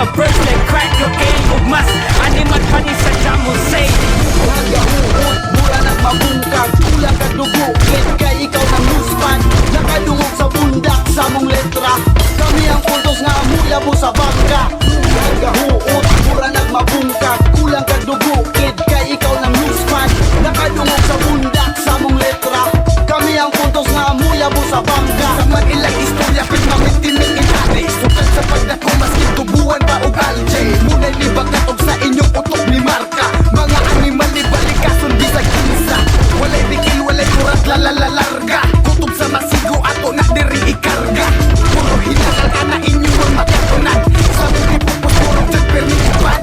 mag-burst like crack cocaine ug mas animal pa ni sa Jamo say. Nagahuot, mura nagmabungkag, kulang kag dugo, kit kay ikaw ng newspan. Nakadungog sa bundak sa mong letra, kami ang puntos nga amuyabo sa bangka. Nagahuot, mura nagmabungkag, kulang kag dugo, kit kay ikaw ng newspan. Nakadungog sa bundak sa mong letra, kami ang puntos nga amuyabo sa bangka. Sa man ilang istorya pit mamit-timit inari, sukat sa pagdako maski tubuan pa o aljay. Muna'y libagat og sa inyong utok ni Marka. Mga animal ni balikason di sa kinsa, walay bikil, walay kurat, lalalarga. Kutob sa masigo ato na diri ikarga. Puro hinakal ka na inyong ang makatunan, sa mong ipupos purong jagper ni Ipan.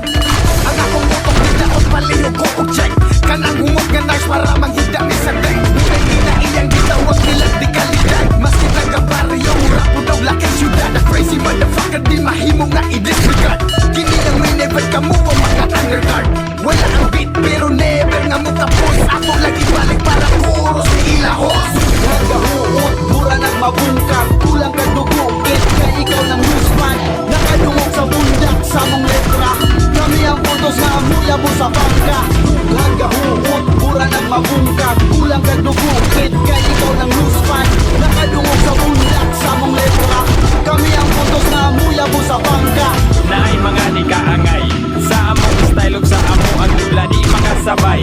Ang akong utok ni daot palihog ko og jay, kanang humog nga nars para manghida ni sa day. Muna'y iyang gitawag nilang di kalidad, maski taga-baryo, mura po daw lakang syudad. A crazy motherfucker di mahimo nga i-disregard. Kini ang may never kamo ang mga underguard. Wala ang beat pero never nga mo tapos. Ako lagi balik para puros ni ilahos. Nagahuot, mura nagmabungkag, kulang kag dugo, kit kay ikaw ng newsman. Nakadungog sa bundak sa mong letra, kami ang puntos na amuyabo sa bangka. Nagahuot, mura nagmabungkag, kulang kag dugo, kit kay ikaw ng newsman. Nakadungog sa bundak sa mong letra, kami ang puntos na amuyabo sa bangka. Naay mga di kaangay sa among style ug sa amo ang dula di makasabay.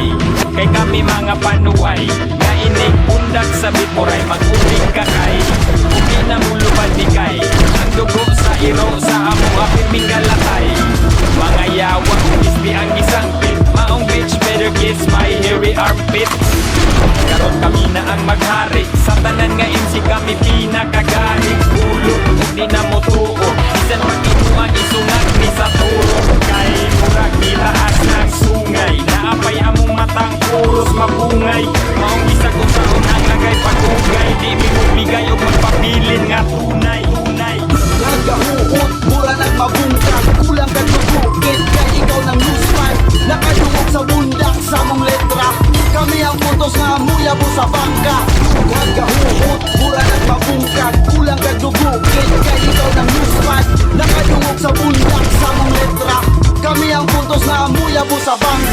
Kay kami mga panuay nga inig pundak sa bitmoray mag-ubing kakay. Umi na mulubad di kay ang dugo sa iro sa amo apiming kalatay. Mga yawa ispi ang isang pit, maong bitch better kiss my hairy armpit. Karon kami na ang maghari sa tanan nga MC kami pinakagari. Ulo ug di na mo tuo bisan pag-inuang isungat ni sa turo. Kay murag nilaas ng sungay, naapay among matang puros mabungay. Maong isa kung saon ang lagay pagugay, di mi mo bigay o magpabilin nga tunay. Nagahuot, mura nagmabungkag, kulang kag dugo, kit kay ikaw ng newsman. Nakadungog sa bundak sa mong letra, kami ang puntos nga amuyabo sa bangka. Nagahuot, mura nagmabungkag, kulang kag dugo, kit kay ikaw ng newsman. Nakadungog sa bundak sa mong letra, kami ang puntos nga amuyabo sa bangka.